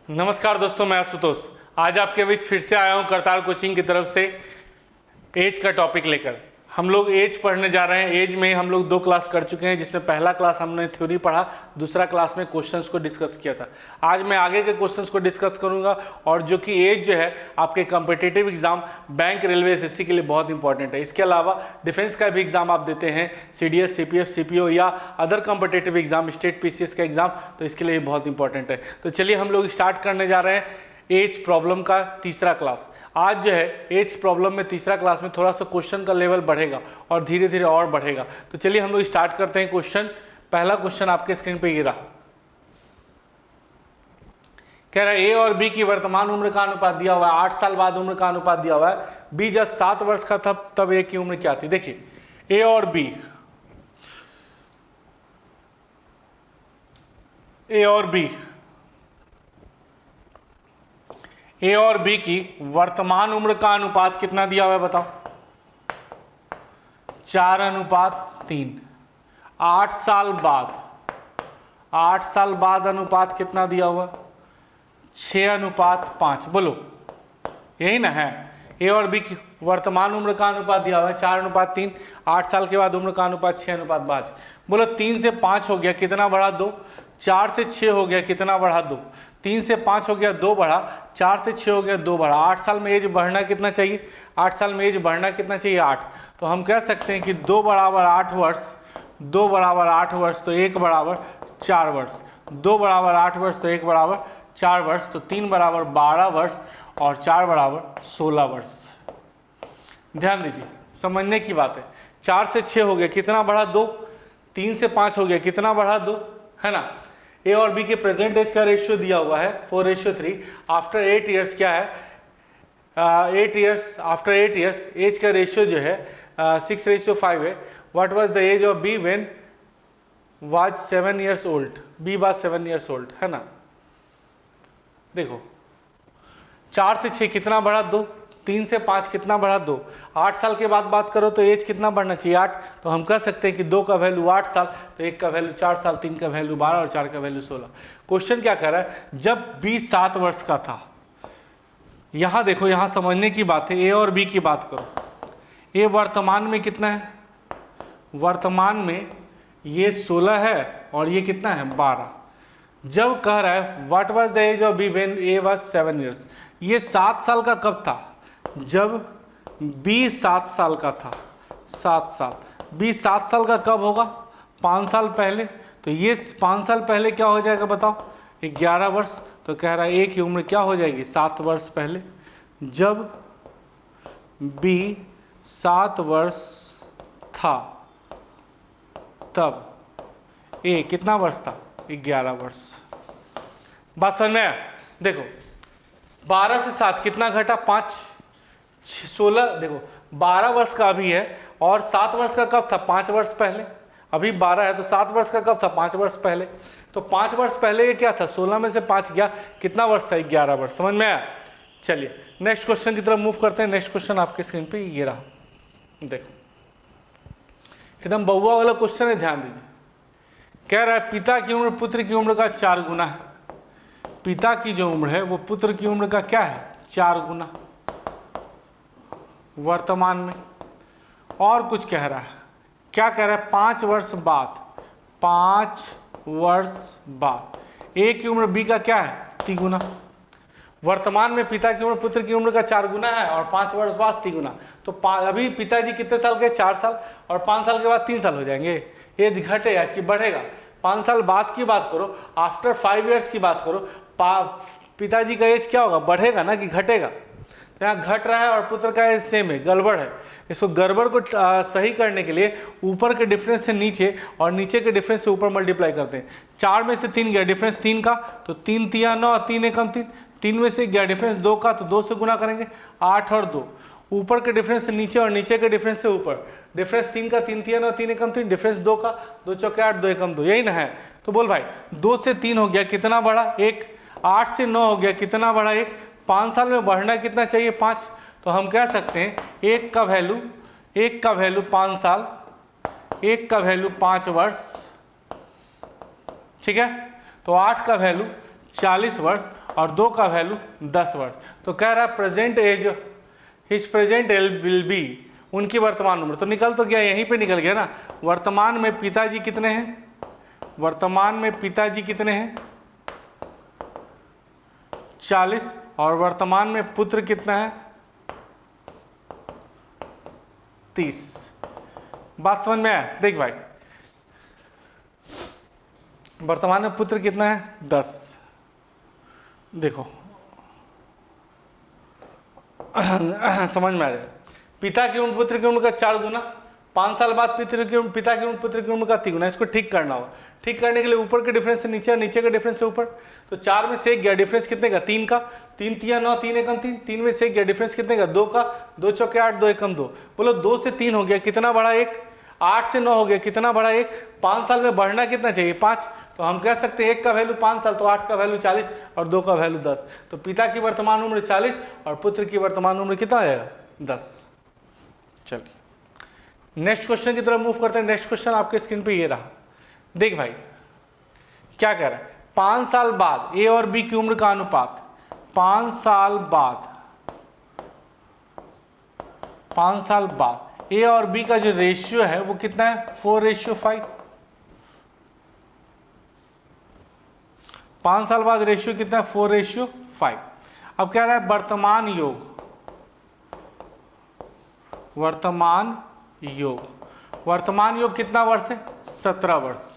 नमस्कार दोस्तों, मैं आशुतोष आज आपके बीच फिर से आया हूं करतार कोचिंग की तरफ से एज का टॉपिक लेकर। हम लोग एज पढ़ने जा रहे हैं। एज में हम लोग 2 क्लास कर चुके हैं, जिसमें पहला क्लास हमने थ्योरी पढ़ा, दूसरा क्लास में क्वेश्चंस को डिस्कस किया था। आज मैं आगे के क्वेश्चंस को डिस्कस करूंगा, और जो कि एज जो है आपके competitive exam bank, railway, SSC के लिए बहुत इंपॉर्टेंट है। इसके अलावा डिफेंस का भी एग्जाम आप देते हैं, सीडीएस, सीपीएफ, सीपीओ या other competitive exam, state PCS का एग्जाम, तो इसके लिए बहुत इंपॉर्टेंट है। तो चलिए हम लोग स्टार्ट करने जा रहे हैं एज प्रॉब्लम का तीसरा क्लास। आज जो है एज प्रॉब्लम में तीसरा क्लास में थोड़ा सा क्वेश्चन का लेवल बढ़ेगा और धीरे धीरे और बढ़ेगा। तो चलिए हम लोग स्टार्ट करते हैं क्वेश्चन। पहला क्वेश्चन आपके स्क्रीन पे ये रहा। कह रहा है ए और बी की वर्तमान उम्र का अनुपात दिया हुआ है, 8 साल बाद उम्र का अनुपात दिया हुआ है। बी जब 7 वर्ष का था तब ए की उम्र क्या थी। देखिए ए और बी, ए और बी की वर्तमान उम्र का अनुपात कितना दिया हुआ है बताओ। 4:3। 8 साल बाद अनुपात कितना दिया हुआ, 6:5। बोलो यही ना है। ए और बी की वर्तमान उम्र का अनुपात दिया हुआ है 4:3। 8 साल के बाद उम्र का अनुपात 6:5। बोलो 3 से 5 हो गया, कितना बढ़ा 2। 4 से 6 हो गया, कितना बढ़ा 2। 3 से 5 हो गया, 2 बढ़ा। 4 से 6 हो गया, 2 बढ़ा। 8 साल में एज बढ़ना कितना चाहिए, 8 साल में एज बढ़ना कितना चाहिए, 8। तो हम कह सकते हैं कि 2 बराबर 8 वर्ष, 2 बराबर 8 वर्ष तो 1 बराबर 4 वर्ष। 2 बराबर 8 वर्ष तो 1 बराबर 4 वर्ष। तो 3 बराबर 12 वर्ष और 4 बराबर 16 वर्ष। ध्यान दीजिए, समझने की बात है। 4 से 6 हो गया, कितना बढ़ा 2। 3 से 5 हो गया, कितना बढ़ा 2, है ना। ए और बी के प्रेजेंट एज का रेशियो दिया हुआ है 4:3। आफ्टर 8 ईयर्स क्या है, 8 ईयर्स, आफ्टर 8 ईयर्स एज का रेशियो जो है 6:5 है। What was the age of B when was 7 years old. B was 7 years old, है ना। देखो 4 से 6 कितना बढ़ा 2। 3 से 5 कितना बढ़ा 2। 8 साल के बाद बात करो तो एज कितना बढ़ना चाहिए, 8। तो हम कह सकते हैं कि 2 का वैल्यू 8 साल, तो 1 का वैल्यू 4 साल, 3 का वैल्यू 12 और 4 का वैल्यू 16। क्वेश्चन क्या कह रहा है, जब बी 7 वर्ष का था। यहां देखो, यहां समझने की बात है। ए और बी की बात करो। ए वर्तमान में कितना है, वर्तमान में ये 16 है और ये कितना है 12। जब कह रहा है what was the age of B when A was 7 years, ये 7 साल का कब था, जब बी 7 साल का था। 7 साल, बी 7 साल का कब होगा, 5 साल पहले। तो ये 5 साल पहले क्या हो जाएगा बताओ, 11 वर्ष। तो कह रहा है ए की उम्र क्या हो जाएगी, 7 वर्ष पहले। जब बी 7 वर्ष था तब ए कितना वर्ष था, 11 वर्ष। बात समझ में आया। देखो 12 से 7 कितना घटा, 5, 16। देखो 12 वर्ष का अभी है और 7 वर्ष का कब था, 5 वर्ष पहले। अभी 12 है तो 7 वर्ष का कब था, 5 वर्ष पहले। तो 5 वर्ष पहले ये क्या था, 16 में से 5 गया, कितना वर्ष था, 11 वर्ष। समझ में आया। चलिए नेक्स्ट क्वेश्चन की तरफ मूव करते हैं। नेक्स्ट क्वेश्चन आपके स्क्रीन पे ये रहा। देखो एकदम बहुआ वाला क्वेश्चन है, ध्यान दीजिए। कह रहा है पिता की उम्र पुत्र की उम्र का 4 गुना है। पिता की जो उम्र है वो पुत्र की उम्र का क्या है, 4 गुना वर्तमान में। और कुछ कह रहा है, क्या कह रहा है, 5 वर्ष बाद, 5 वर्ष बाद ए की उम्र बी का क्या है, 3 गुना। वर्तमान में पिता की उम्र पुत्र की उम्र का 4 गुना है और 5 वर्ष बाद 3 गुना। तो अभी पिताजी कितने साल के, 4 साल, और 5 साल के बाद 3 साल हो जाएंगे। एज घटेगा कि बढ़ेगा, 5 साल बाद की बात करो, आफ्टर 5 ईयर्स की बात करो, पिताजी का एज क्या होगा, बढ़ेगा ना कि घटेगा। तो यहाँ घट रहा है और पुत्र का एज सेम है, गड़बड़ है। इसको गड़बड़ को सही करने के लिए ऊपर के डिफरेंस से नीचे और नीचे के डिफरेंस से ऊपर मल्टीप्लाई करते हैं। 4 में से 3 गया, डिफरेंस 3 का, तो 3 तिया 9, 3 एकम 3। 3 में से गया डिफरेंस 2 का, तो 2 से गुना करेंगे, 8 और 2। ऊपर के डिफरेंस से नीचे और नीचे के डिफरेंस से ऊपर, डिफरेंस 3 का, 3 तिया 9, 3 एकम 3, डिफरेंस 2 का, 2 चौके 8, 2 एकम 2, यही ना है। तो बोल भाई 2 से 3 हो गया, कितना बढ़ा, 1। 8 से 9 हो गया, कितना बढ़ा, 1। 5 साल में बढ़ना कितना चाहिए, 5। तो हम कह सकते हैं 1 का वैल्यू 5 साल, 1 का वैल्यू 5 वर्ष, ठीक है। तो 8 का वैल्यू 40 वर्ष और 2 का वैल्यू 10 वर्ष। तो कह रहा है present age his present age will be, उनकी वर्तमान उम्र। तो निकल तो गया, यहीं पे निकल गया ना। वर्तमान में पिताजी कितने हैं, वर्तमान में पिताजी कितने हैं 40, और वर्तमान में पुत्र कितना है 30। बात समझ में आया? देख भाई, वर्तमान में पुत्र कितना है 10। देखो समझ में आ जाए। पिता की उम्र पुत्र की उम्र का 4 गुना, 5 साल बाद पिता की उम्र पुत्र की उम्र का 3 गुना। इसको ठीक करना होगा। ठीक करने के लिए ऊपर के डिफरेंस से नीचे और नीचे के डिफरेंस से ऊपर। तो 4 में से 1 गया, डिफरेंस कितने का 3 का, 3 तिया 9, 3 एकम 3, 3 में से 1 गया, डिफरेंस कितने का 2 का, 2 चौके 8, 2 एकम 2। बोलो 2 से 3 हो गया, कितना बढ़ा 1, 8 से 9 हो गया, कितना बढ़ा 1, 5 साल में बढ़ना कितना चाहिए 5। तो हम कह सकते हैं 1 का वैल्यू 5 साल, तो 8 का वैल्यू 40 और 2 का वैल्यू 10। तो पिता की वर्तमान उम्र 40 और पुत्र की वर्तमान उम्र कितना आ जाएगा 10। चलिए नेक्स्ट क्वेश्चन की तरफ मूव करते हैं। नेक्स्ट क्वेश्चन आपके स्क्रीन पे ये रहा। देख भाई क्या कह रहा है, 5 साल बाद ए और बी की उम्र का अनुपात, 5 साल बाद, 5 साल बाद ए और बी का जो रेशियो है वो कितना है 4:5। 5 साल बाद रेशियो कितना है 4:5। अब कह रहा है वर्तमान योग, वर्तमान योग, वर्तमान योग कितना वर्ष है 17 वर्ष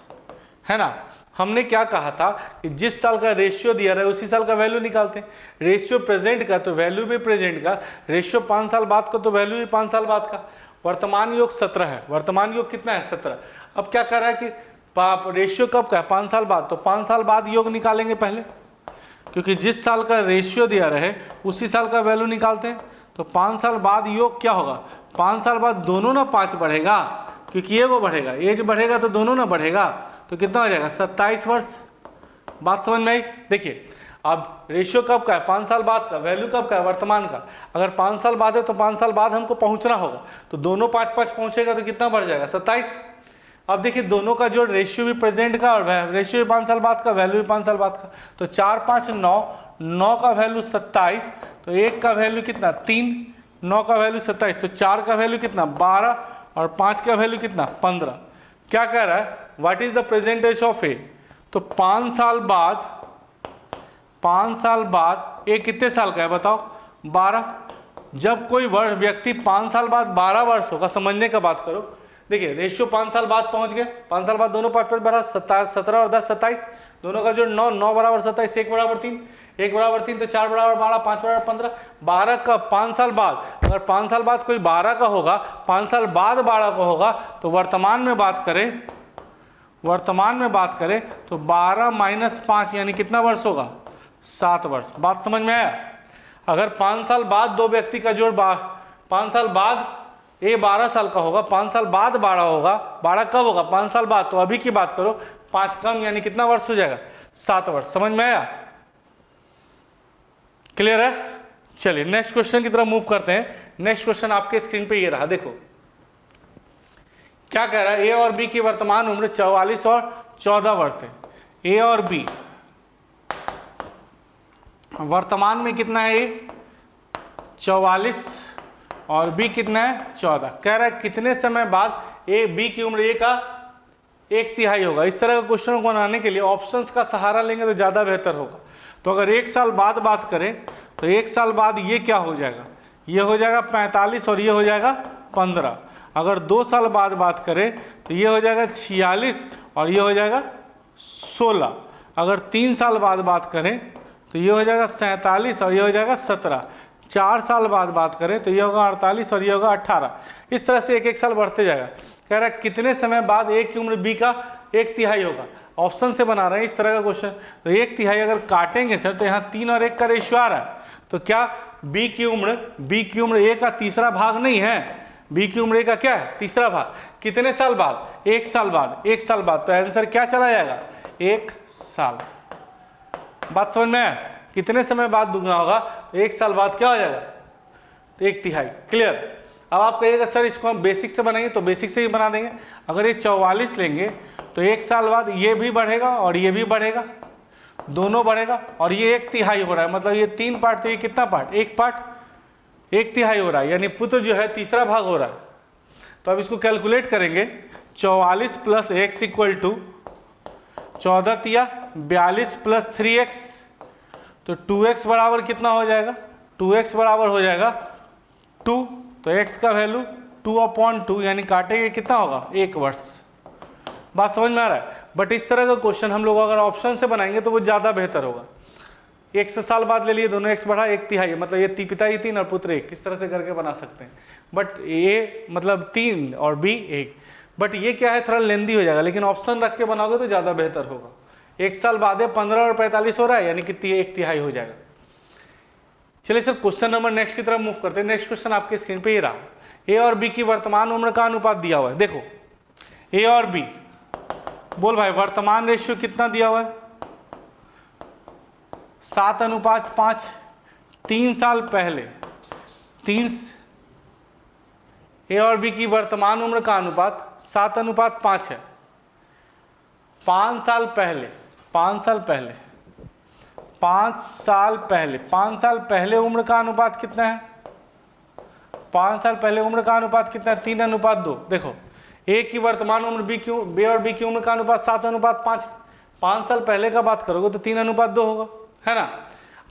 है ना। हमने क्या कहा था कि जिस साल का रेशियो दिया रहा है उसी साल का वैल्यू निकालते हैं। रेशियो प्रेजेंट का तो वैल्यू भी प्रेजेंट का, रेशियो 5 साल बाद का तो वैल्यू भी 5 साल बाद का। वर्तमान योग 17 है, वर्तमान योग कितना है 17। अब क्या कर रहा है कि रेशियो कब का है 5 साल बाद, तो 5 साल बाद योग निकालेंगे पहले, क्योंकि जिस साल का रेशियो दिया रहे उसी साल का वैल्यू निकालते हैं। तो 5 साल बाद योग क्या होगा, 5 साल बाद दोनों ना 5 बढ़ेगा, क्योंकि ये वो बढ़ेगा, एज बढ़ेगा तो दोनों ना बढ़ेगा, तो कितना हो जाएगा 27 वर्ष। बात समझ में आई? देखिए अब रेशियो कब का है 5 साल बाद का, वैल्यू कब का है वर्तमान का। अगर 5 साल बाद है तो 5 साल बाद हमको पहुंचना होगा, तो दोनों 5-5 पहुंचेगा तो कितना बढ़ जाएगा 27। अब देखिए दोनों का जो रेशियो भी प्रेजेंट का और रेशियो भी 5 साल बाद का, वैल्यू भी 5 साल बाद का, तो 4 5 9, 9 का वैल्यू 27, तो 1 का वैल्यू कितना 3, 9 का वैल्यू 27, तो 4 का वैल्यू कितना 12 और 5 का वैल्यू कितना 15। क्या कह रहा है what is the present age of A. तो 5 साल बाद, 5 साल बाद ए कितने साल का है बताओ 12। जब कोई व्यक्ति 5 साल बाद 12 वर्ष होगा, समझने का बात करो। देखिए रेशियो 5 साल बाद पहुंच गए, 5 साल बाद दोनों 5 बड़ा 17 और 10 27, दोनों का जो 9 9 बराबर 27, 1 बराबर 3, 1 बराबर 3, तो 4 बराबर 12, 5 बराबर 15, 12 का 5 साल बाद। अगर 5 साल बाद कोई 12 का होगा, 5 साल बाद 12 का होगा, तो वर्तमान में बात करें, वर्तमान में बात करें तो 12 माइनस 5 यानी कितना वर्ष होगा 7 वर्ष। बात समझ में आया? अगर 5 साल बाद दो व्यक्ति का जोड़ 5 साल बाद ए 12 साल का होगा, 5 साल बाद 12 होगा, 12 कब होगा 5 साल बाद, तो अभी की बात करो 5 कम यानी कितना वर्ष हो जाएगा 7 वर्ष। समझ में आया? क्लियर है? चलिए नेक्स्ट क्वेश्चन की तरफ मूव करते हैं। नेक्स्ट क्वेश्चन आपके स्क्रीन पे ये रहा। देखो क्या कह रहा है, ए और बी की वर्तमान उम्र 44 और 14 वर्ष है। ए और बी वर्तमान में कितना है, ए 44 और बी कितना है 14। कह रहा है कितने समय बाद ए बी की उम्र ए का 1/3 होगा। इस तरह का क्वेश्चन को बनाने के लिए ऑप्शंस का सहारा लेंगे तो ज़्यादा बेहतर होगा। तो अगर 1 साल बाद बात करें तो 1 साल बाद ये क्या हो जाएगा, ये हो जाएगा 45 और ये हो जाएगा 15। अगर 2 साल बाद बात करें तो ये हो जाएगा 46 और ये हो जाएगा 16। अगर 3 साल बाद बात करें तो ये हो जाएगा 47 और ये हो जाएगा 17। 4 साल बाद बात करें तो ये होगा 48 और ये होगा 18। इस तरह से 1-1 साल बढ़ते जाएगा। कह रहा है कितने समय बाद ए की उम्र बी का 1/3 होगा। ऑप्शन से बना रहे हैं इस तरह का क्वेश्चन। तो 1/3 अगर काटेंगे सर तो यहाँ 3 और 1 का रेशियो आ रहा है, तो क्या बी की उम्र ए का तीसरा भाग नहीं है, बी की उम्र ए का क्या है तीसरा भाग। कितने साल बाद, 1 साल बाद, 1 साल बाद। तो आंसर क्या चला जाएगा 1 साल। बात समझ में आया? कितने समय बाद दुगना होगा तो 1 साल बाद क्या हो जाएगा तो 1/3। क्लियर? अब आप कहिएगा सर इसको हम बेसिक से बनाएंगे, तो बेसिक से ही बना देंगे। अगर ये 44 लेंगे तो 1 साल बाद ये भी बढ़ेगा और ये भी बढ़ेगा, दोनों बढ़ेगा और ये 1/3 हो रहा है, मतलब ये 3 पार्ट, तो ये कितना पार्ट, 1 पार्ट, 1/3 हो रहा है, यानी पुत्र जो है तीसरा भाग हो रहा है। तो अब इसको कैलकुलेट करेंगे, 44 + x = 14 तिया 42 + 3x, तो 2x बराबर कितना हो जाएगा, 2x बराबर हो जाएगा 2, तो x का वैल्यू 2/2, यानी काटेंगे कितना होगा, 1 वर्ष। बात समझ में आ रहा है। बट इस तरह का क्वेश्चन हम लोग अगर ऑप्शन से बनाएंगे तो वो ज़्यादा बेहतर होगा। 100 साल बाद ले लिए, दोनों x बढ़ा 1/3, मतलब ये पिता ही 3 और पुत्र 1, किस तरह से करके बना सकते हैं। बट ये मतलब 3 और b 1, बट ये क्या है, थोड़ा लेंदी हो जाएगा, लेकिन ऑप्शन रख के बनाओगे तो ज़्यादा बेहतर होगा। 1 साल बाद 15 और 45 हो रहा है, यानी कि 1/3 हो जाएगा। चलिए सर क्वेश्चन नंबर नेक्स्ट की तरफ मूव करते हैं। नेक्स्ट क्वेश्चन आपके स्क्रीन पे ये रहा, ए और बी की वर्तमान उम्र का अनुपात दिया हुआ है। देखो ए और बी, बोल भाई वर्तमान रेशियो कितना दिया हुआ है, 7:5। 3 साल पहले ए और बी की वर्तमान उम्र का अनुपात 7:5 है। 5 साल पहले उम्र का अनुपात कितना है, 5 साल पहले उम्र का अनुपात कितना है, 3:2। देखो ए की वर्तमान उम्र बी और बी की उम्र का अनुपात 7:5। 5 साल पहले का बात करोगे तो 3:2 होगा, है ना।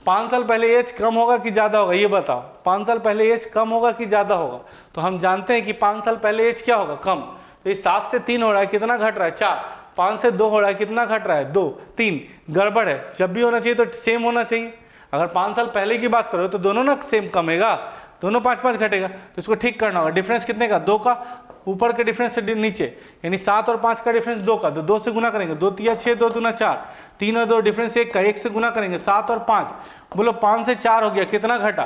5 साल पहले एज कम होगा कि ज़्यादा होगा, ये बताओ। 5 साल पहले एज कम होगा कि ज़्यादा होगा, तो हम जानते हैं कि 5 साल पहले एज क्या होगा, कम। तो ये 7 से 3 हो रहा है, कितना घट रहा है, 4। 5 से 2 हो रहा है, कितना घट रहा है, 2। 3 गड़बड़ है, जब भी होना चाहिए तो सेम होना चाहिए। अगर 5 साल पहले की बात करो तो दोनों ना सेम कमेगा, दोनों 5-5 घटेगा, तो इसको ठीक करना होगा। डिफरेंस कितने का, 2 का, ऊपर के डिफरेंस से नीचे, यानी 7 और 5 का डिफरेंस 2 का, तो 2 से गुना करेंगे, 2 तिया 6, 2 दूना 4, 3 और 2 डिफरेंस 1 का, 1 से गुना करेंगे, 7 और 5। बोलो 5 से 4 हो गया, कितना घटा,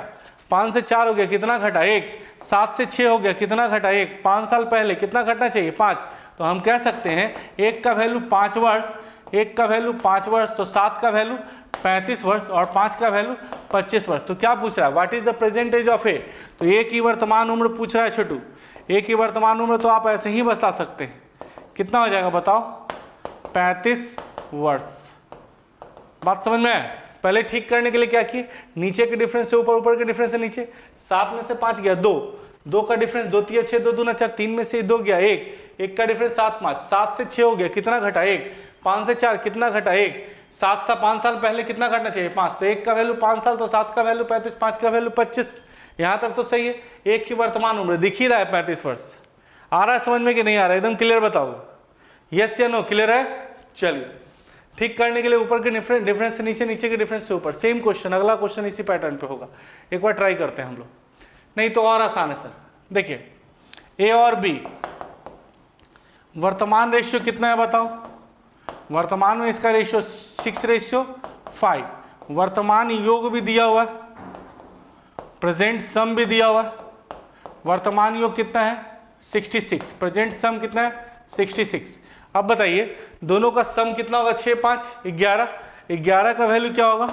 5 से 4 हो गया, कितना घटा, 1। 7 से 6 हो गया, कितना घटा, 1। 5 साल पहले कितना घटना चाहिए, 5। तो हम कह सकते हैं 1 का वैल्यू 5 वर्ष, 1 का वैल्यू 5 वर्ष, तो 7 का वैल्यू 35 वर्ष और 5 का वैल्यू 25 वर्ष। तो क्या पूछ रहा है, what is the present age of A. तो ए की वर्तमान उम्र पूछ रहा है छोटू। ए की वर्तमान उम्र तो आप ऐसे ही बता सकते हैं, कितना हो जाएगा बताओ, 35 वर्ष। बात समझ में आया। पहले ठीक करने के लिए क्या किए, नीचे के डिफरेंस से ऊपर, ऊपर के डिफरेंस से नीचे। 7 में से 5 गया 2, 2 का डिफरेंस 2 तिया 6, 2 दूना 4, 3 में से 2 गया 1, 1 का डिफरेंस 7 5, 7 से 6 हो गया, कितना घटा, 1। 5 से 4 कितना घटा, 1। 7 से 5 साल पहले कितना घटना चाहिए, 5। तो 1 का वैल्यू 5 साल, तो 7 का वैल्यू 35, 5 का वैल्यू 25। यहाँ तक तो सही है। 1 की वर्तमान उम्र दिख ही रहा है 35 वर्ष। आ रहा है समझ में कि नहीं आ रहा है, एकदम क्लियर बताओ, यस या नो, क्लियर है। चलिए ठीक करने के लिए ऊपर के डिफरेंस से नीचे, नीचे के डिफरेंस से ऊपर, सेम क्वेश्चन, अगला क्वेश्चन इसी पैटर्न पे होगा। एक बार ट्राई करते हैं हम लोग, नहीं तो और आसान है सर। देखिए ए और बी वर्तमान रेशियो कितना है बताओ। वर्तमान में इसका रेशियो 6:5। वर्तमान योग भी दिया हुआ है, प्रेजेंट सम भी दिया हुआ है। वर्तमान योग कितना है 66, प्रेजेंट सम कितना है 66। अब बताइए दोनों का सम कितना होगा, 6 5 11। 11 का वैल्यू क्या होगा,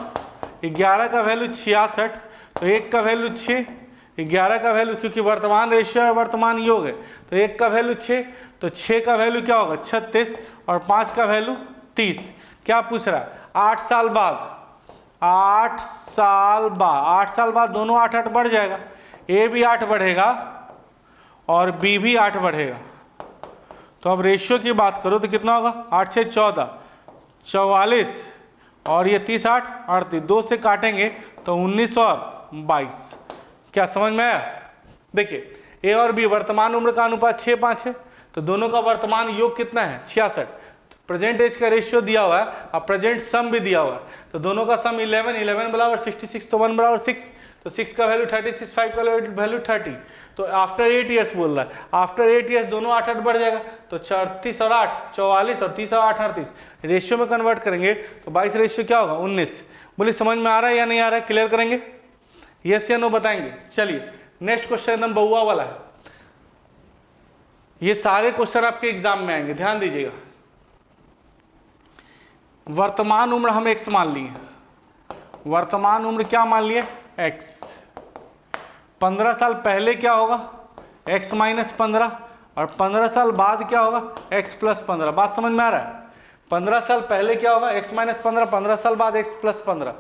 11 का वैल्यू 66, तो 1 का वैल्यू 6, 11 का वैल्यू, क्योंकि वर्तमान रेशियो है वर्तमान योग है, तो 1 का वैल्यू 6, तो 6 का वैल्यू क्या होगा 36 और 5 का वैल्यू 30। क्या पूछ रहा है, 8 साल बाद, 8 साल बाद दोनों 8 बढ़ जाएगा, ए भी 8 बढ़ेगा और बी भी 8 बढ़ेगा। तो अब रेशियो की बात करो तो कितना होगा, 8 6 14, 44 और ये 30 8 38, 2 से काटेंगे तो 19 और 22। क्या समझ में आया। देखिए ए और बी वर्तमान उम्र का अनुपात 6 5 है, तो दोनों का वर्तमान योग कितना है 66। प्रेजेंट एज का रेशियो दिया हुआ है और प्रेजेंट सम भी दिया हुआ है, तो दोनों का सम 11 11 बराबर 66, तो 1 बराबर 6, तो 6 का वैल्यू 36, 5 का वैल्यू 30। तो आफ्टर 8 ईयर्स बोल रहा है, आफ्टर 8 ईयर्स दोनों 8 8 बढ़ जाएगा, तो 34 और 8 44 और 30 और 8 38, रेशियो में कन्वर्ट करेंगे तो 22 रेशियो क्या होगा 19। बोलिए समझ में आ रहा है या नहीं आ रहा है, क्लियर करेंगे, यस या नो बताएंगे। चलिए नेक्स्ट क्वेश्चन एकदम बहुआ वाला है, ये सारे क्वेश्चन आपके एग्जाम में आएंगे, ध्यान दीजिएगा। वर्तमान उम्र हम x मान लिए, वर्तमान उम्र क्या मान लिए x। 15 साल पहले क्या होगा x - 15 और 15 साल बाद क्या होगा x + 15। बात समझ में आ रहा है। 15 साल पहले क्या होगा, x माइनस 15, 15 साल बाद x प्लस 15।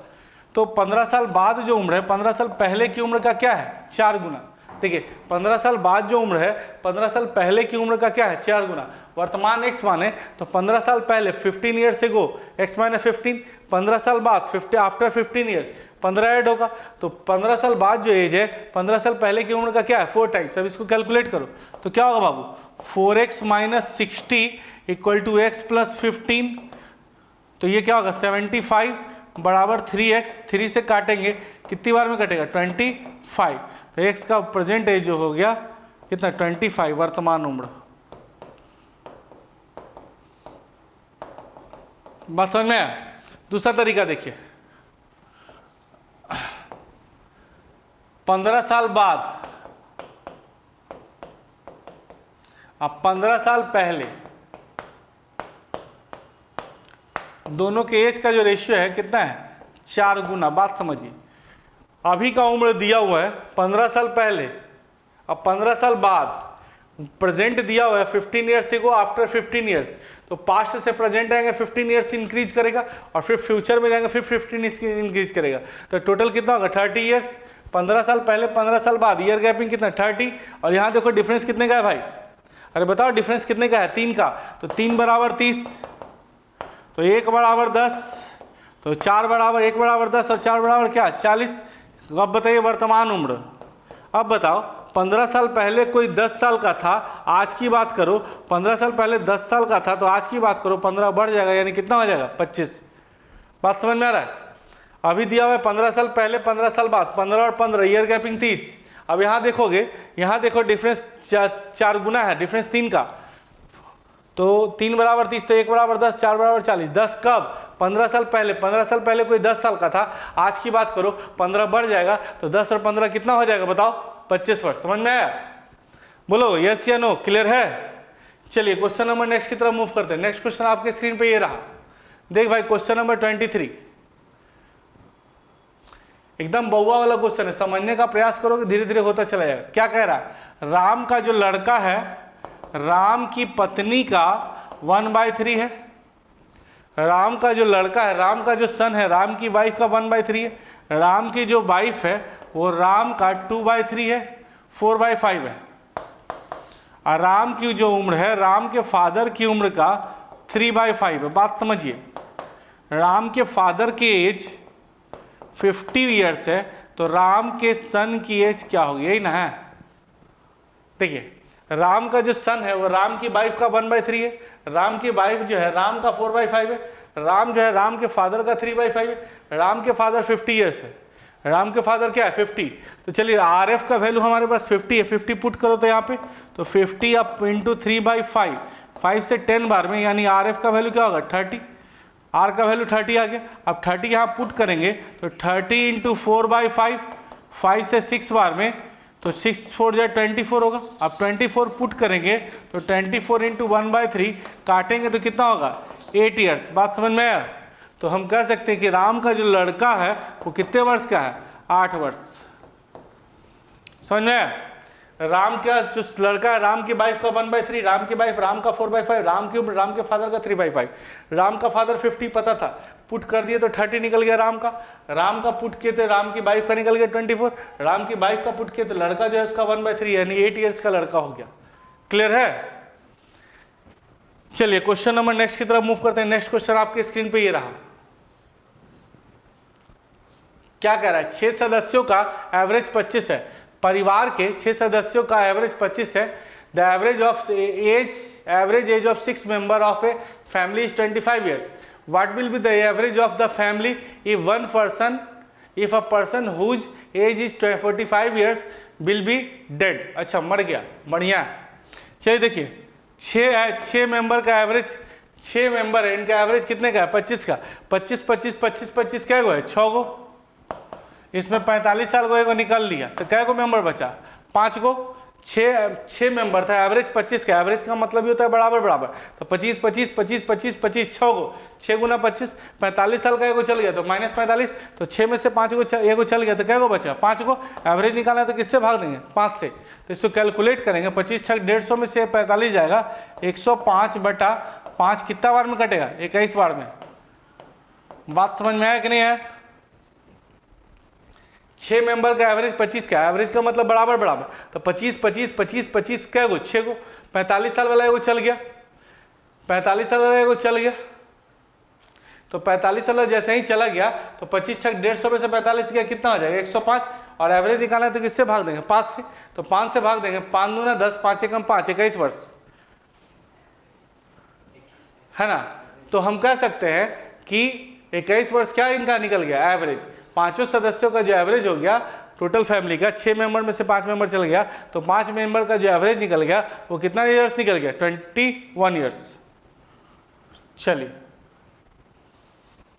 तो 15 साल बाद जो उम्र है 15 साल पहले की उम्र का क्या है, 4 गुना। देखिए 15 साल बाद जो उम्र है 15 साल पहले की उम्र का क्या है, 4 गुना। वर्तमान x माने तो 15 साल पहले 15 ईयर्स से गो x माइनस 15, 15 साल बाद 50 आफ्टर 15 ईयर्स 15 ऐड होगा। तो 15 साल बाद जो एज है 15 साल पहले की उम्र का क्या है, 4 टाइम्स। अब इसको कैलकुलेट करो तो क्या होगा बाबू, 4x minus 60 equal to x plus 15। तो ये क्या होगा 75 बराबर 3x, 3 से काटेंगे कितनी बार में कटेगा, 25। तो x का प्रेजेंट एज जो हो गया कितना, 25 वर्तमान उम्र। बस समझ में आया। दूसरा तरीका देखिए, 15 साल बाद, अब 15 साल पहले दोनों के एज का जो रेशियो है कितना है, 4 गुना। बात समझिए, अभी का उम्र दिया हुआ है 15 साल पहले, अब 15 साल बाद प्रेजेंट दिया हुआ है 15 ईयर्स से गो आफ्टर 15 ईयर्स। तो पास्ट से प्रेजेंट आएंगे 15 ईयर्स इंक्रीज करेगा और फिर फ्यूचर में जाएंगे फिर 15 इंक्रीज करेगा। तो टोटल कितना होगा 30 ईयर्स। 15 साल पहले 15 साल बाद, ईयर गैपिंग कितना 30। और यहाँ देखो डिफरेंस कितने का है भाई, अरे बताओ डिफरेंस कितने का है, 3 का। तो 3 बराबर 30, तो 1 बराबर 10, तो 4 बराबर 1 बराबर 10 और 4 बराबर क्या 40। अब बताइए वर्तमान उम्र। अब बताओ 15 साल पहले कोई 10 साल का था, आज की बात करो 15 साल पहले 10 साल का था, तो आज की बात करो 15 बढ़ जाएगा, यानी कितना हो जाएगा 25। बात समझ में आ रहा है। अभी दिया हुआ है 15 साल पहले 15 साल बाद, 15 और 15 ईयर गैपिंग 30। अब यहाँ देखोगे, यहाँ देखो डिफरेंस 4 गुना है, डिफरेंस 3 का। तो 3 बराबर 30, तो 1 बराबर 10, 4 बराबर 40। 10 कब, 15 साल पहले। 15 साल पहले कोई 10 साल का था, आज की बात करो 15 बढ़ जाएगा, तो 10 और 15 कितना हो जाएगा बताओ, 25 वर्ष। समझ में आया, बोलो यस या नो, क्लियर है। चलिए क्वेश्चन नंबर नेक्स्ट की तरफ मूव करते हैं। नेक्स्ट क्वेश्चन आपके स्क्रीन पे ये रहा, देख भाई क्वेश्चन नंबर 23। एकदम बउआ वाला क्वेश्चन है, समझने का प्रयास करोगे धीरे धीरे होता चला जाएगा। क्या कह रहा है, राम का जो लड़का है, राम की पत्नी का 1/3 है। राम का जो लड़का है, राम का जो सन है, राम की वाइफ का 1/3 है। राम की जो वाइफ है वो राम का 2/3 है, 4/5 है। और राम की जो उम्र है, राम के फादर की उम्र का 3/5 है। बात समझिए, राम के फादर की एज 50 ईयर्स है, तो राम के सन की एज क्या होगी, यही ना है। देखिए राम का जो सन है वो राम की वाइफ का 1/3 है, राम की वाइफ जो है राम का 4/5 है, राम जो है राम के फादर का 3/5 है, राम के फादर 50 ईयर्स है, राम के फादर क्या है 50। तो चलिए RF का वैल्यू हमारे पास 50 है, 50 पुट करो तो यहाँ पे, तो 50 अप इंटू 3/5, 5 से 10 बार में, यानी RF का वैल्यू क्या होगा 30, R का वैल्यू 30 आ गया। अब 30 यहाँ पुट करेंगे तो 30 इंटू 4/5, 5 से 6 बार में, तो 6 4 जा 24 होगा। अब 24 पुट करेंगे तो 24 इंटू 1/3 काटेंगे तो कितना होगा 8 ईयर्स। बात समझ में आया। तो हम कह सकते हैं कि राम का जो लड़का है वो कितने वर्ष का है, 8 वर्ष। समझ में आया। राम का जो लड़का है, राम की वाइफ का 1/3, राम की वाइफ राम का 4/5, राम की उम्र राम के फादर का 3/5। राम का फादर 50 पता था, पुट कर दिए तो 30 निकल गया राम का पुट किए तो राम की वाइफ का निकल गया 24, राम की वाइफ का पुट किए तो लड़का जो है उसका 1/3 यानी 8 ईयर्स का लड़का हो गया। क्लियर है। चलिए क्वेश्चन नंबर नेक्स्ट की तरफ मूव करते हैं। नेक्स्ट क्वेश्चन आपके स्क्रीन पे ये रहा। क्या कह रहा है, 6 सदस्यों का एवरेज 25 है। परिवार के 6 सदस्यों का एवरेज 25 है। The average age of 6 member of a family is 25 years. What will be the average of the family if a person whose age is 45 years will be dead. अच्छा मर गया, बढ़िया। चलिए देखिए 6 मेंबर का एवरेज, 6 मेंबर है, इनका average कितने का है 25 का। 25 25 25 25 क्या है 6 गो, इसमें 45 साल को निकाल लिया तो क्या को मेंबर बचा 5 को। 6 मेंबर था, एवरेज 25 का। एवरेज का मतलब ही होता है बराबर बराबर, तो 25 25 25 25 25 6 को, 6 गुना 25, 45 साल का एगो चल गया तो -45, तो 6 में से 5 को एगो चल गया तो क्या को बचा 5 को। एवरेज निकालना है तो किससे भाग देंगे 5 से। तो इसको कैलकुलेट करेंगे, 25 6 150 में से 45 जाएगा, 105/5 5 कितना बार में कटेगा? 21 बार में। बात समझ में आया कि नहीं है? 6 मेंबर का एवरेज 25 का, एवरेज का मतलब बराबर बराबर, तो 25 25 25 25 क्या गो? 6 गो। 45 साल वाला एगो चल गया, 45 साल वाला एगो चल गया, तो 45 साल जैसे ही चला गया तो 25 छक 150 में से 45 गया, कितना हो जाएगा? 105। और एवरेज निकालना है तो किससे भाग देंगे? 5 से। तो 5 से भाग देंगे, 5 दूना 10, 5 एकम 5, 21 वर्ष, है ना। तो हम कह सकते हैं कि 21 वर्ष क्या इनका निकल गया एवरेज। पांचों सदस्यों का जो एवरेज हो गया टोटल फैमिली का, 6 मेंबर में से 5 मेंबर चल गया, तो 5 मेंबर का जो एवरेज निकल गया वो कितना ईयर्स निकल गया? 21 ईयर्स। चलिए,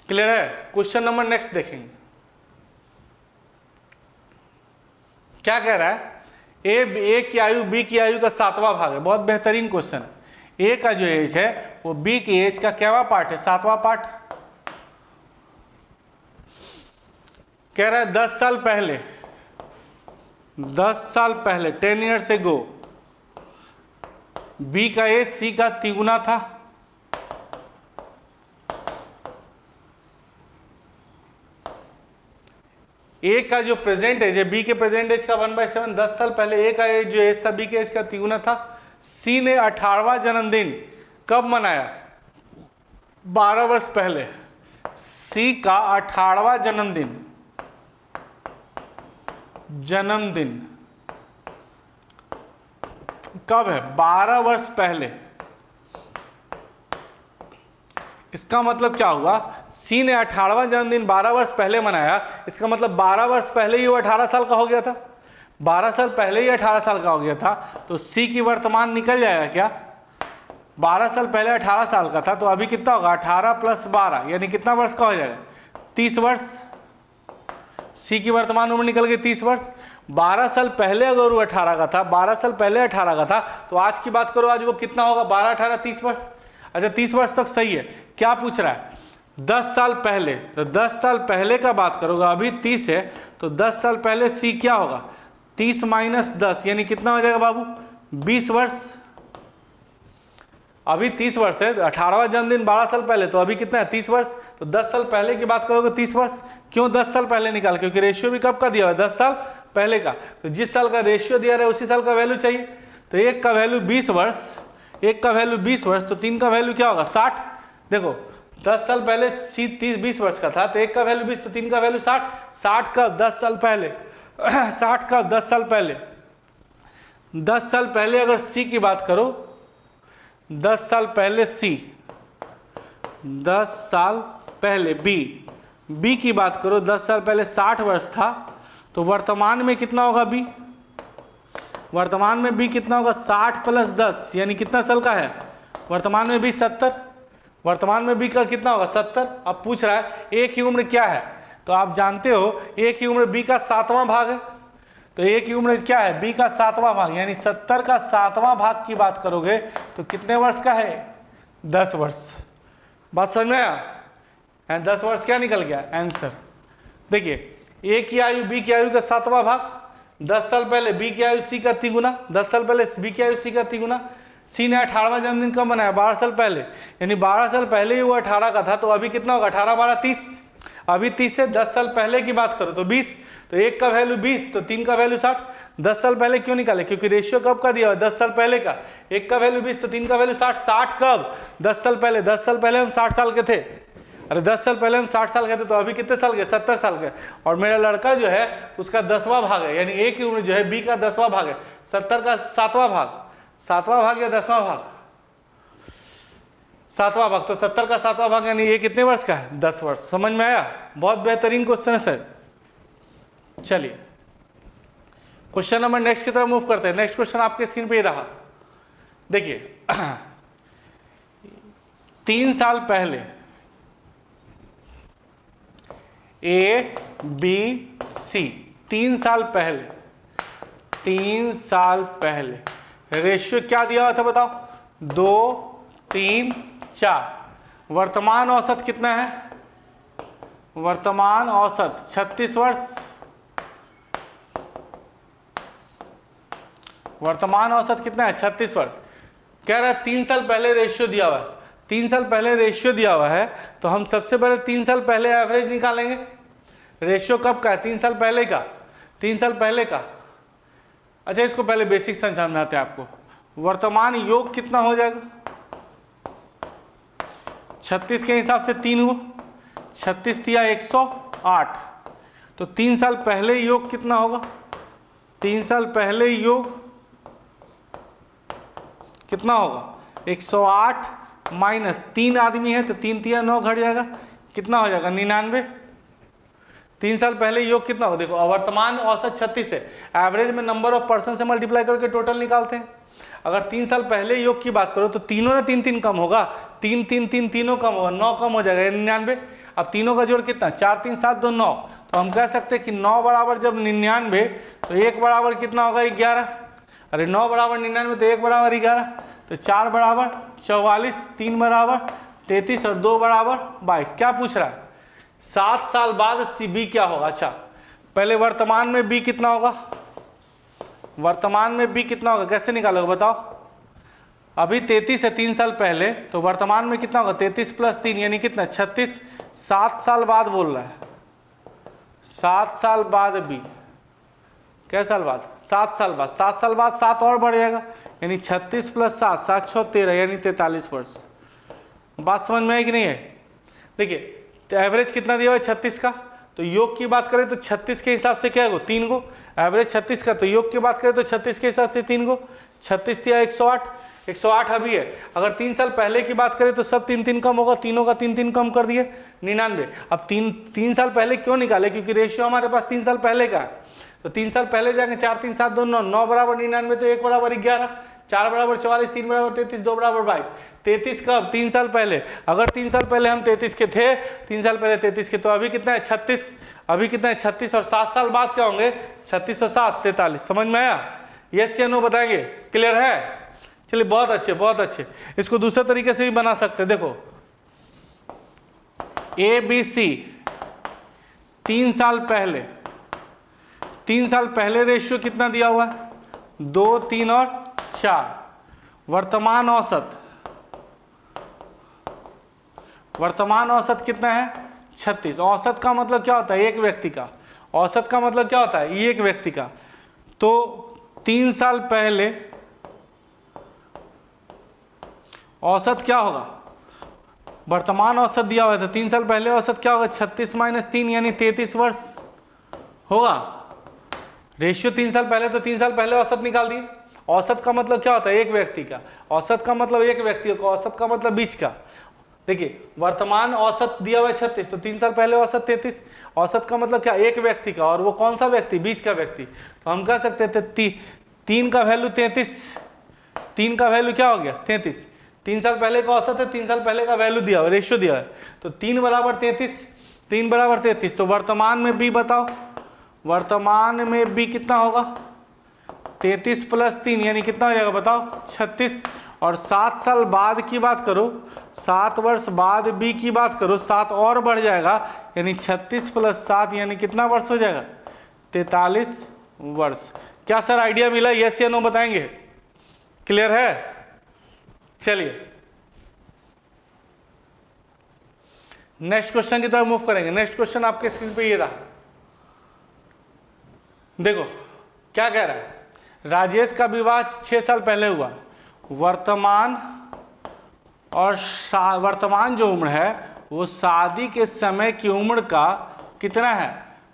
क्लियर है? क्वेश्चन नंबर नेक्स्ट देखेंगे, क्या कह रहा है? ए की आयु बी की आयु का 7वां भाग है। बहुत बेहतरीन क्वेश्चन है। ए का जो एज है वो बी की एज का क्यावा पार्ट है? 7वां पार्ट। कह रहा है 10 साल पहले, 10 साल पहले 10 ईयर्स एगो बी का एज सी का 3 गुना था। ए का जो प्रेजेंट एज है, बी के प्रेजेंट एज का 1/7, 10 साल पहले ए का एज जो एज था बी के एज का 3 गुना था। सी ने 18वां जन्मदिन कब मनाया? 12 वर्ष पहले। सी का 18वां जन्मदिन कब है? 12 वर्ष पहले। इसका मतलब क्या हुआ? सी ने 18वां जन्मदिन 12 वर्ष पहले मनाया, इसका मतलब 12 वर्ष पहले ही वो 18 साल का हो गया था। 12 साल पहले ही 18 साल का हो गया था, तो सी की वर्तमान निकल जाएगा क्या? 12 साल पहले 18 साल का था, तो अभी कितना होगा? 18 + 12 यानी कितना वर्ष का हो जाएगा? 30 वर्ष। सी की वर्तमान उम्र निकल गई 30 वर्ष। 12 साल पहले अगर वो 18 का था, 12 साल पहले 18 का था, तो आज की बात करो, आज वो कितना होगा? 12 18 30 वर्ष। अच्छा, 30 वर्ष तक सही है। क्या पूछ रहा है? 10 साल पहले, तो 10 साल पहले का बात करोगे, अभी 30 है, तो 10 साल पहले सी क्या होगा? 30 - 10 यानी कितना हो जाएगा बाबू? 20 वर्ष। अभी 30 वर्ष है, 18वां जन्मदिन 12 साल पहले, तो अभी कितना है? 30 वर्ष। तो 10 साल पहले की बात करोगे 30 वर्ष। क्यों 10 साल पहले निकाल? क्योंकि रेशियो भी कब का दिया हुआ है? 10 साल पहले का। तो जिस साल का रेशियो दिया रहा है उसी साल का वैल्यू चाहिए। तो एक का वैल्यू 20 वर्ष, एक का वैल्यू 20 वर्ष, तो 3 का वैल्यू क्या होगा? 60। देखो 10 साल पहले सी 20 वर्ष का था, तो एक का वैल्यू 20, तो 3 का वैल्यू 60। 60 का 10 साल पहले 60 का 10 साल पहले, 10 साल पहले अगर सी की बात करो, 10 साल पहले सी, 10 साल पहले बी की बात करो, 10 साल पहले 60 वर्ष था, तो वर्तमान में कितना होगा बी? वर्तमान में बी कितना होगा? 60 + 10 यानी कितना साल का है? वर्तमान में बी 70। वर्तमान में बी का कितना होगा? 70। अब पूछ रहा है ए की उम्र क्या है? तो आप जानते हो ए की उम्र बी का 7वां भाग है। तो ए की उम्र क्या है? बी का 7वां भाग, यानी 70 का 7वां भाग की बात करोगे तो कितने वर्ष का है? 10 वर्ष। बात समझ में आया? 10 वर्ष क्या निकल गया आंसर? देखिए, ए की आयु बी की आयु का 7वां भाग, 10 साल पहले बी की आयु सी का 3 गुना, 10 साल पहले बी की आयु सी का 3 गुना। सी ने 18वां जन्मदिन कब मनाया? 12 साल पहले, यानी 12 साल पहले ही वो 18 का था, तो अभी कितना होगा? 18 12 30। अभी 30 से 10 साल पहले की बात करो तो 20, तो एक का वैल्यू 20, तो 3 का वैल्यू 60। 10 साल पहले क्यों निकाले? क्योंकि रेशियो कब का दिया हुआ? 10 साल पहले का। एक का वैल्यू 20, तो 3 का वैल्यू 60। 60 कब? 10 साल पहले। 10 साल पहले हम 60 साल के थे। अरे 10 साल पहले हम 60 साल के थे, तो अभी कितने साल के? 70 साल के। और मेरा लड़का जो है उसका 10वां भाग है, यानी ए की उम्र जो है बी का 10वां भाग है, 70 का 7वां भाग, 7वां भाग या 10वां भाग? 7वां भाग। तो 70 का 7वां भाग यानी ये कितने वर्ष का है? 10 वर्ष। समझ में आया? बहुत बेहतरीन क्वेश्चन है सर। चलिए क्वेश्चन नंबर नेक्स्ट की तरफ मूव करते हैं। नेक्स्ट क्वेश्चन आपके स्क्रीन पे ही रहा। देखिए 3 साल पहले ए बी सी, 3 साल पहले, 3 साल पहले रेशियो क्या दिया हुआ था बताओ? 2 3 4। वर्तमान औसत कितना है? वर्तमान औसत 36 वर्ष। वर्तमान औसत कितना है? 36 वर्ष। कह रहा है 3 साल पहले रेशियो दिया हुआ है, 3 साल पहले रेशियो दिया हुआ है, तो हम सबसे पहले 3 साल पहले एवरेज निकालेंगे। रेशियो कब का है? 3 साल पहले का। 3 साल पहले का। अच्छा, इसको पहले बेसिक समझाते हैं आपको। वर्तमान योग कितना हो जाएगा? 36 के हिसाब से 3 गो, 36 दिया 108, तो 3 साल पहले योग कितना होगा? 3 साल पहले योग कितना होगा? 108 माइनस 3 आदमी है तो 3 तिया 9 घट जाएगा, कितना हो जाएगा? 99। 3 साल पहले योग कितना होगा? देखो, वर्तमान औसत 36 है, एवरेज में नंबर ऑफ पर्सन से मल्टीप्लाई करके टोटल निकालते हैं। अगर 3 साल पहले योग की बात करो तो तीनों ना 3 कम होगा, 3 तीनों कम होगा, 9 कम हो जाएगा, 99। अब तीनों का जोड़ कितना? 4 3 7 2 9, तो हम कह सकते हैं कि 9 बराबर जब 99 तो 1 बराबर कितना होगा? 11। अरे 9 बराबर 99 तो 1 बराबर 11, तो 4 बराबर 44, 3 बराबर 33 और 2 बराबर 22। क्या पूछ रहा है? 7 साल बाद बी क्या होगा? अच्छा, पहले वर्तमान में बी कितना होगा? वर्तमान में बी कितना होगा? कैसे निकालोगे बताओ? अभी 33 है 3 साल पहले, तो वर्तमान में कितना होगा? 33 प्लस 3 यानी कितना? 36। 7 साल बाद बोल रहा है, 7 साल बाद बी। क्या साल बाद? 7 साल बाद। 7 साल बाद 7 और बढ़ जाएगा, यानी 36 प्लस 7, 7 6 13 यानी 43 वर्ष। बात समझ में आई कि नहीं है? देखिए, तो एवरेज कितना दिया हुआ है 36 का, तो योग की बात करें तो 36 के हिसाब से क्या है? 3 गो एवरेज 36 का, तो योग की बात करें तो 36 के हिसाब से 3 गो, 36 दिया 108, 108 अभी है। अगर 3 साल पहले की बात करें तो सब 3 कम होगा, तीनों का 3 कम कर दिए, 99। अब 3 साल पहले क्यों निकाले? क्योंकि रेशियो हमारे पास 3 साल पहले का है, तो 3 साल पहले जाएंगे, 4 3 7 2 9, 9 बराबर 99 तो 1 बराबर 11, 4 बराबर 44, 3 बराबर 33, 2 बराबर 22। 33 कब? 3 साल पहले। अगर 3 साल पहले हम 33 के थे, 3 साल पहले 33 के, तो अभी कितना है? 36। अभी कितना है? 36। और 7 साल बाद क्या होंगे? 36 और 7 43। समझ में आया? यस या नो बताएंगे? क्लियर है? चलिए, बहुत अच्छे बहुत अच्छे। इसको दूसरे तरीके से भी बना सकते हैं। देखो, ABC 3 साल पहले, 3 साल पहले रेशियो कितना दिया हुआ है? 2 3 और 4। वर्तमान औसत, वर्तमान औसत कितना है? 36। औसत का मतलब क्या होता है? एक व्यक्ति का। औसत का मतलब क्या होता है? एक व्यक्ति का। तो 3 साल पहले औसत क्या होगा? वर्तमान औसत दिया हुआ था, 3 साल पहले औसत क्या होगा? 36 माइनस 3 यानी 33 वर्ष होगा। रेशियो 3 साल पहले, तो 3 साल पहले औसत निकाल दिए। औसत का मतलब क्या होता है? एक व्यक्ति का। औसत का मतलब एक व्यक्ति का, औसत का मतलब बीच का। देखिए, वर्तमान औसत दिया हुआ है 36, तो 3 साल पहले औसत 33। औसत का मतलब क्या? एक व्यक्ति का, और वो कौन सा व्यक्ति? बीच का व्यक्ति। तो हम कह सकते थे 3 का वैल्यू 33, 3 का वैल्यू क्या हो गया? 33। 3 साल पहले का औसत है, 3 साल पहले का वैल्यू दिया हुआ, रेशियो दिया है, तो 3 बराबर 33, 3 बराबर 33। तो वर्तमान में बी बताओ, वर्तमान में बी कितना होगा? 33 प्लस 3 यानी कितना हो जाएगा बताओ? 36। और 7 साल बाद की बात करो, 7 वर्ष बाद बी की बात करो, 7 और बढ़ जाएगा, यानी 36 प्लस 7 यानी कितना वर्ष हो जाएगा? 43 वर्ष। क्या सर आइडिया मिला? यस या नो बताएंगे? क्लियर है? चलिए, नेक्स्ट क्वेश्चन की तरफ मूव करेंगे। नेक्स्ट क्वेश्चन आपके स्क्रीन पे ये रहा। देखो क्या कह रहा है? राजेश का विवाह 6 साल पहले हुआ। वर्तमान और वर्तमान जो उम्र है वो शादी के समय की उम्र का कितना है?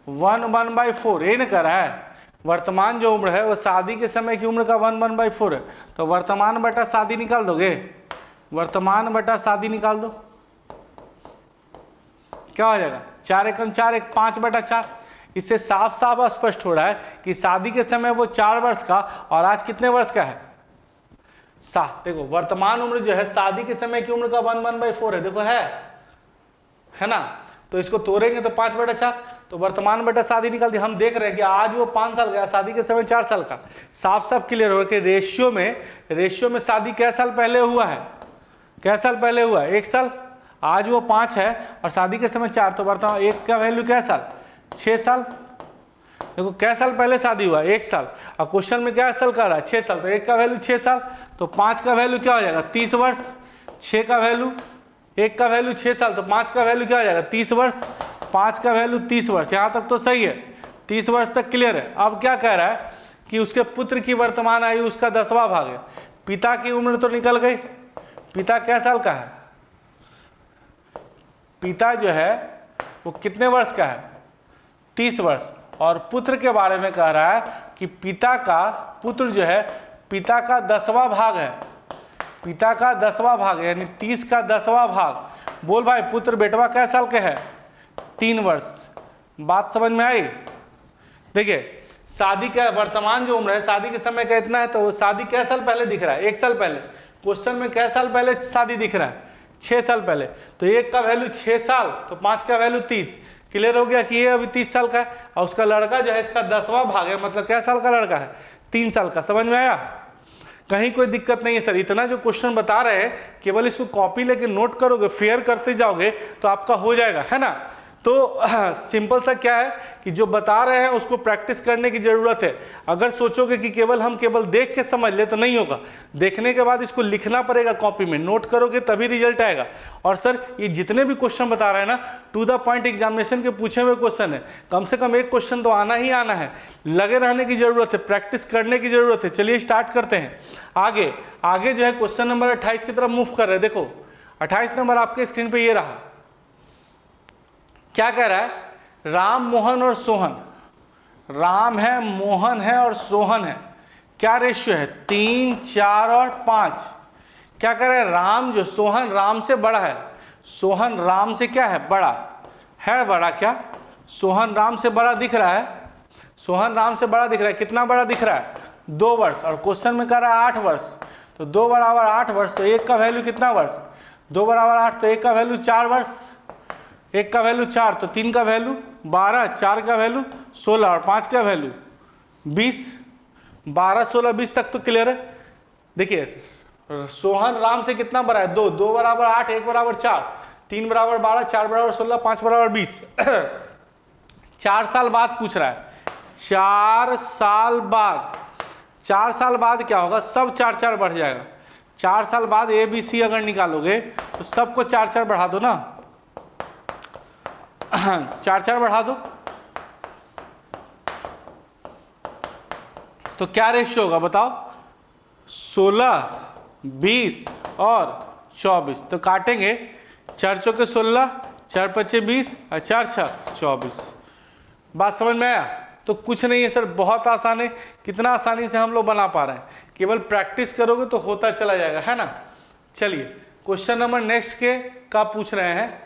1/4। ये न कर रहा है, वर्तमान जो उम्र है वो शादी के समय की उम्र का 1/4 है। तो वर्तमान बटा शादी निकाल दोगे? वर्तमान बटा शादी निकाल दो, क्या हो जाएगा? 4 एकम 4, 1 5/4। इससे साफ साफ स्पष्ट हो रहा है कि शादी के समय वो 4 वर्ष का, और आज कितने वर्ष का है? 7। देखो, वर्तमान उम्र जो है शादी के समय की उम्र का 1/4 है। देखो है ना? तो इसको तोड़ेंगे तो 5/4, तो वर्तमान बटा शादी निकाल दी। हम देख रहे हैं कि आज वो 5 साल का, शादी के समय 4 साल का। साफ साफ क्लियर हो कि रेशियो में शादी कै साल पहले हुआ है? कै साल पहले हुआ है? 1 साल। आज वो 5 है और शादी के समय 4, तो वर्तमान 1 का वैल्यू क्या साल? 6 साल। देखो कै साल पहले शादी हुआ? 1 साल। और क्वेश्चन में क्या साल का रहा है? 6 साल। तो 1 का वैल्यू 6 साल, तो 5 का वैल्यू क्या हो जाएगा? 30 वर्ष। 6 का वैल्यू, 1 का वैल्यू 6 साल, तो 5 का वैल्यू क्या हो जाएगा 30 वर्ष, 5 का वैल्यू 30 वर्ष। यहाँ तक तो सही है, 30 वर्ष तक क्लियर है। अब क्या कह रहा है कि उसके पुत्र की वर्तमान आयु उसका 10वां भाग है। पिता की उम्र तो निकल गई, पिता क्या साल का है, पिता जो है वो कितने वर्ष का है 30 वर्ष। और पुत्र के बारे में कह रहा है कि पिता का, पुत्र जो है पिता का 10वां भाग है, पिता का 10वां भाग है, यानी 30 का 10वां भाग। बोल भाई पुत्र बेटवा कै साल के है 3 वर्ष। बात समझ में आई। देखिए शादी का वर्तमान जो उम्र है शादी के समय का इतना है, तो शादी कै साल पहले दिख रहा है 1 साल पहले। क्वेश्चन में कै साल पहले शादी दिख रहा है 6 साल पहले, तो 1 का वैल्यू 6 साल, तो 5 का वैल्यू 30। क्लियर हो गया कि ये अभी 30 साल का है, और उसका लड़का जो है इसका 10वां भाग है, मतलब क्या साल का लड़का है 3 साल का। समझ में आया, कहीं कोई दिक्कत नहीं है सर। इतना जो क्वेश्चन बता रहे हैं केवल इसको कॉपी लेके नोट करोगे, फेयर करते जाओगे तो आपका हो जाएगा, है ना। तो सिंपल सा क्या है कि जो बता रहे हैं उसको प्रैक्टिस करने की ज़रूरत है। अगर सोचोगे कि हम केवल देख के समझ ले तो नहीं होगा, देखने के बाद इसको लिखना पड़ेगा कॉपी में, नोट करोगे तभी रिजल्ट आएगा। और सर ये जितने भी क्वेश्चन बता रहे हैं ना टू द पॉइंट एग्जामिनेशन के पूछे हुए क्वेश्चन है, कम से कम एक क्वेश्चन तो आना ही आना है। लगे रहने की ज़रूरत है, प्रैक्टिस करने की ज़रूरत है। चलिए स्टार्ट करते हैं। आगे आगे जो है क्वेश्चन नंबर 28 की तरफ मूव कर रहे हैं। देखो 28 नंबर आपके स्क्रीन पर ये रहा। क्या कह रहा है, राम मोहन और सोहन, राम है मोहन है और सोहन है, क्या रेशियो है 3 4 और 5। क्या कह रहा है, राम जो सोहन राम से बड़ा है, सोहन राम से क्या है बड़ा है, बड़ा क्या सोहन राम से बड़ा दिख रहा है, सोहन राम से बड़ा दिख रहा है। कितना बड़ा दिख रहा है 2 वर्ष, और क्वेश्चन में कह रहा है 8 वर्ष, तो 2 बराबर 8 वर्ष, तो 1 का वैल्यू कितना वर्ष 2 बराबर 8, तो 1 का वैल्यू 4 वर्ष, 1 का वैल्यू 4, तो 3 का वैल्यू 12, 4 का वैल्यू 16 और 5 का वैल्यू 20। 12 16 20 तक तो क्लियर है। देखिए सोहन राम से कितना बड़ा है 2, 2 बराबर 8, 1 बराबर 4, 3 बराबर 12, 4 बराबर 16, 5 बराबर 20। 4 साल बाद पूछ रहा है, 4 साल बाद, 4 साल बाद क्या होगा, सब 4 4 बढ़ जाएगा। 4 साल बाद ABC अगर निकालोगे तो सबको 4 4 बढ़ा दो ना, 4 4 बढ़ा दो, तो क्या रेशियो होगा बताओ 16 20 और 24। तो काटेंगे 4 चौके 16, 4 पचे 20 और 4 छक 24। बात समझ में आया। तो कुछ नहीं है सर, बहुत आसान है। कितना आसानी से हम लोग बना पा रहे हैं, केवल प्रैक्टिस करोगे तो होता चला जाएगा, है ना। चलिए क्वेश्चन नंबर नेक्स्ट के का पूछ रहे हैं,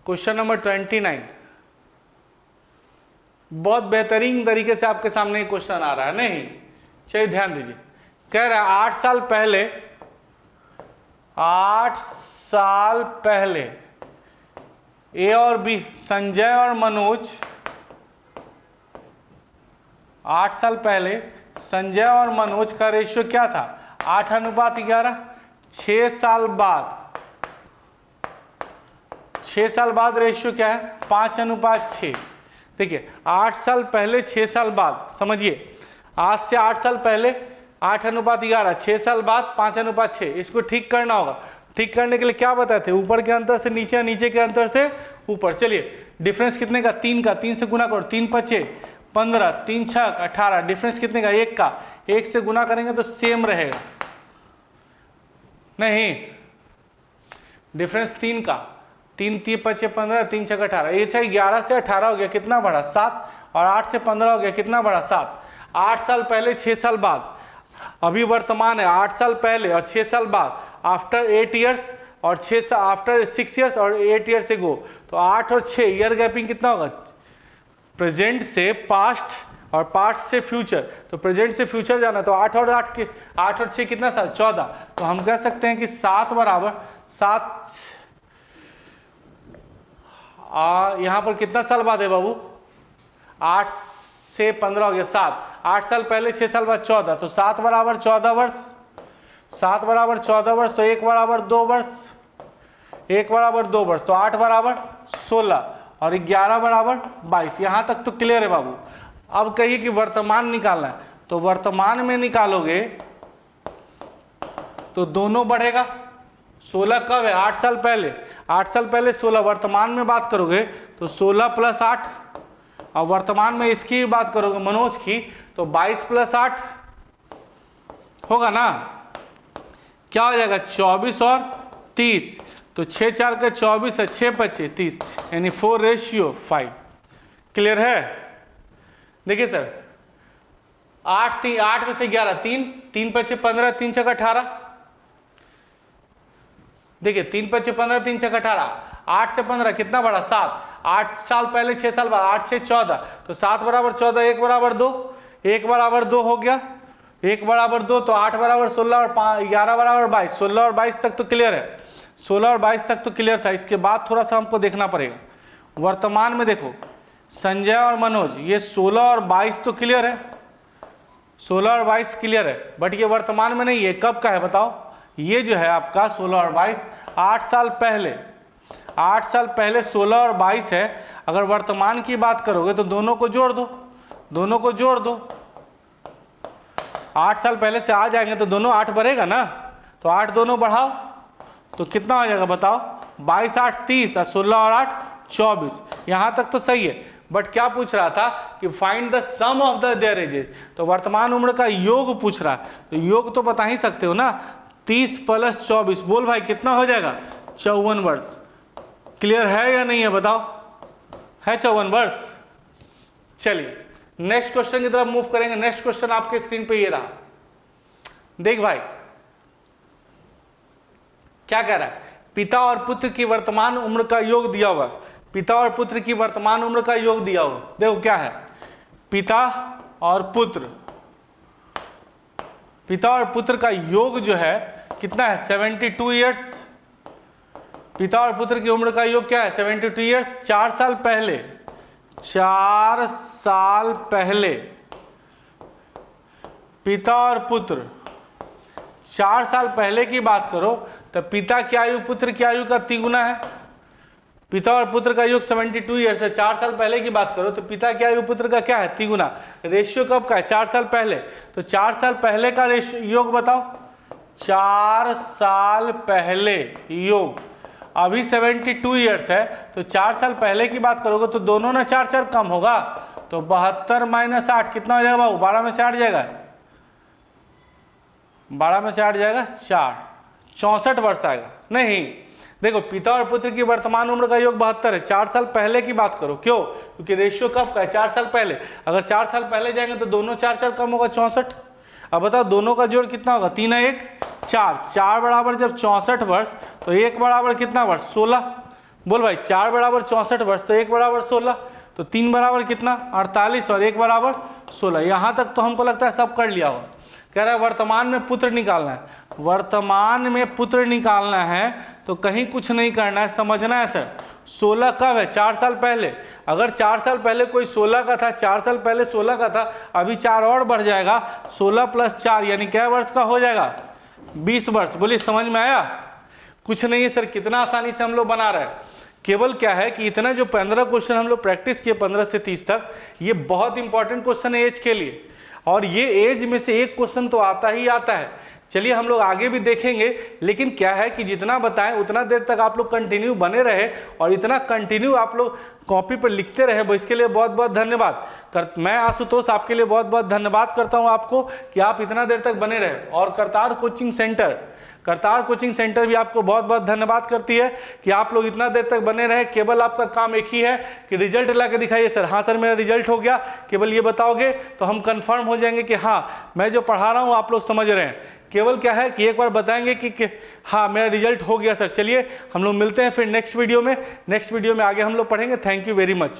क्वेश्चन नंबर 29। बहुत बेहतरीन तरीके से आपके सामने क्वेश्चन आ रहा है, नहीं चलिए ध्यान दीजिए। कह रहा है 8 साल पहले, 8 साल पहले ए और बी, संजय और मनोज, 8 साल पहले संजय और मनोज का रेशियो क्या था 8:11। 6 साल बाद, 6 साल बाद रेशियो क्या है 5:6। देखिए 8 साल पहले 6 साल बाद, समझिए आज से 8 साल पहले 8:11, 6 साल बाद 5:6। इसको ठीक करना होगा। ठीक करने के लिए क्या बताए थे, ऊपर के अंतर से नीचे, नीचे के अंतर से ऊपर। चलिए डिफरेंस कितने का 3 का, 3 से गुना करो, 3 पचे 15, 3 छक 18। डिफरेंस कितने का 1 का, 1 से गुना करेंगे तो सेम रहेगा, नहीं डिफरेंस 3 का, 3 3 पचे 15, 3 छक 18। ये चाहिए 11 से 18 हो गया, कितना बढ़ा 7, और 8 से 15 हो गया, कितना बढ़ा 7। 8 साल पहले 6 साल बाद, अभी वर्तमान है 8 साल पहले और 6 साल बाद, आफ्टर 8 ईयर्स और 6 साल, आफ्टर 6 ईयर्स और 8 ईयर्स से गो, तो 8 और 6 ईयर गैपिंग कितना होगा, प्रेजेंट से पास्ट और पास्ट से फ्यूचर, तो प्रेजेंट से फ्यूचर जाना, तो 8 और 8 के 8 और 6 कितना साल 14। तो हम कह सकते हैं कि 7 बराबर 7, यहाँ पर कितना साल बाद है बाबू, 8 से 15 हो गया 7, 8 साल पहले 6 साल बाद 14, तो 7 बराबर 14 वर्ष, 7 बराबर 14 वर्ष, तो 1 बराबर 2 वर्ष, 1 बराबर 2 वर्ष, तो 8 बराबर 16 और 11 बराबर 22। यहाँ तक तो क्लियर है बाबू। अब कहिए कि वर्तमान निकालना है, तो वर्तमान में निकालोगे तो दोनों बढ़ेगा। 16 कब है? 8 साल पहले। 8 साल पहले 16, वर्तमान में बात करोगे तो 16 + 8, और वर्तमान में इसकी भी बात करोगे मनोज की तो 22 + 8 होगा ना। क्या हो जाएगा? 24 और 30, तो 6 4 का 24 है, 6 25 30, यानी 4:5। क्लियर है? देखिए सर, 8 में से 11, 3 25 15, 3 6 18। देखिए 3 25 15, 3 6 18, 8 से 15 कितना बढ़ा? 7। 8 साल पहले 6 साल बाद, 8 6 14, तो 7 = 14, 1 = 2, 1 = 2 हो गया, 1 = 2, तो 8 = 16 और 11 = 22। 16 और 22 तक तो क्लियर है, 16 और 22 तक तो क्लियर था। इसके बाद थोड़ा सा हमको देखना पड़ेगा। वर्तमान में देखो संजय और मनोज, ये 16 और 22 तो क्लियर है, 16 और 22 क्लियर है, बट ये वर्तमान में नहीं है। कब का है बताओ? ये जो है आपका 16 और 22 8 साल पहले, 8 साल पहले 16 और 22 है। अगर वर्तमान की बात करोगे तो दोनों को जोड़ दो, दोनों को जोड़ दो। 8 साल पहले से आ जाएंगे तो दोनों 8 बढ़ेगा ना, तो 8 दोनों बढ़ाओ तो कितना हो जाएगा बताओ? 22 8 30 और 16 और 8 24। यहाँ तक तो सही है, बट क्या पूछ रहा था कि find the sum of the their ages, तो वर्तमान उम्र का योग पूछ रहा है। तो योग तो बता ही सकते हो ना, 30 + 24, बोल भाई कितना हो जाएगा? 54 वर्ष। क्लियर है या नहीं है बताओ? है 54 वर्ष। चलिए नेक्स्ट क्वेश्चन की तरफ मूव करेंगे। नेक्स्ट क्वेश्चन आपके स्क्रीन पे ये रहा। देख भाई क्या कह रहा है? पिता और पुत्र की वर्तमान उम्र का योग दिया हुआ। पिता और पुत्र की वर्तमान उम्र का योग दिया हुआ। देखो क्या है, पिता और पुत्र, पिता और पुत्र का योग जो है कितना है? 72 ईयर्स। पिता और पुत्र की उम्र का योग क्या है? 72 ईयर्स। 4 साल पहले, 4 साल पहले पिता और पुत्र, 4 साल पहले की बात करो तो पिता की आयु पुत्र की आयु का 3 गुना है। पिता और पुत्र का योग 72 ईयर्स है। 4 साल पहले की बात करो तो पिता की आयु पुत्र का क्या है? 3 गुना। रेशियो कब का है? 4 साल पहले। तो 4 साल पहले का रेशियो योग बताओ। 4 साल पहले योग, अभी 72 ईयर्स है, तो 4 साल पहले की बात करोगे तो दोनों ना 4 4 कम होगा, तो 72 - 8 कितना हो जाएगा बाबू? 12 में से 8 जाएगा, 12 में से 8 जाएगा 4, 64 वर्ष आएगा। नहीं देखो, पिता और पुत्र की वर्तमान उम्र का योग 72 है। 4 साल पहले की बात करो, क्यों? क्योंकि रेशियो कब का है? 4 साल पहले। अगर 4 साल पहले जाएंगे तो दोनों 4 4 कम होगा, 64। अब बताओ दोनों का जोड़ कितना होगा? 3 1 4, 4 बराबर जब 64 वर्ष, तो 1 बराबर कितना वर्ष? 16। बोल भाई 4 बराबर 64 वर्ष, तो 1 बराबर 16, तो 3 बराबर कितना? 48, और 1 बराबर 16। यहाँ तक तो हमको लगता है सब कर लिया होगा। कह रहा है वर्तमान में पुत्र निकालना है। वर्तमान में पुत्र निकालना है तो कहीं कुछ नहीं करना है, समझना है सर। 16 कब है? 4 साल पहले। अगर 4 साल पहले कोई 16 का था, 4 साल पहले 16 का था, अभी 4 और बढ़ जाएगा, 16 + 4 यानी क्या वर्ष का हो जाएगा? 20 वर्ष। बोलिए समझ में आया? कुछ नहीं है सर, कितना आसानी से हम लोग बना रहे हैं। केवल क्या है कि इतना जो 15 क्वेश्चन हम लोग प्रैक्टिस किए 15 से 30 तक, ये बहुत इंपॉर्टेंट क्वेश्चन है एज के लिए, और ये एज में से एक क्वेश्चन तो आता ही आता है। चलिए हम लोग आगे भी देखेंगे, लेकिन क्या है कि जितना बताएं उतना देर तक आप लोग कंटिन्यू बने रहे, और इतना कंटिन्यू आप लोग कॉपी पर लिखते रहे, इसके लिए बहुत बहुत धन्यवाद। मैं आशुतोष आपके लिए बहुत बहुत धन्यवाद करता हूं आपको कि आप इतना देर तक बने रहे। और करतार कोचिंग सेंटर भी आपको बहुत बहुत धन्यवाद करती है कि आप लोग इतना देर तक बने रहे। केवल आपका काम एक ही है कि रिजल्ट ला के दिखाइए सर। हाँ सर मेरा रिजल्ट हो गया, केवल ये बताओगे तो हम कंफर्म हो जाएंगे कि हाँ मैं जो पढ़ा रहा हूँ आप लोग समझ रहे हैं। केवल क्या है कि एक बार बताएंगे कि हाँ मेरा रिजल्ट हो गया सर। चलिए हम लोग मिलते हैं फिर नेक्स्ट वीडियो में। नेक्स्ट वीडियो में आगे हम लोग पढ़ेंगे। Thank you very much.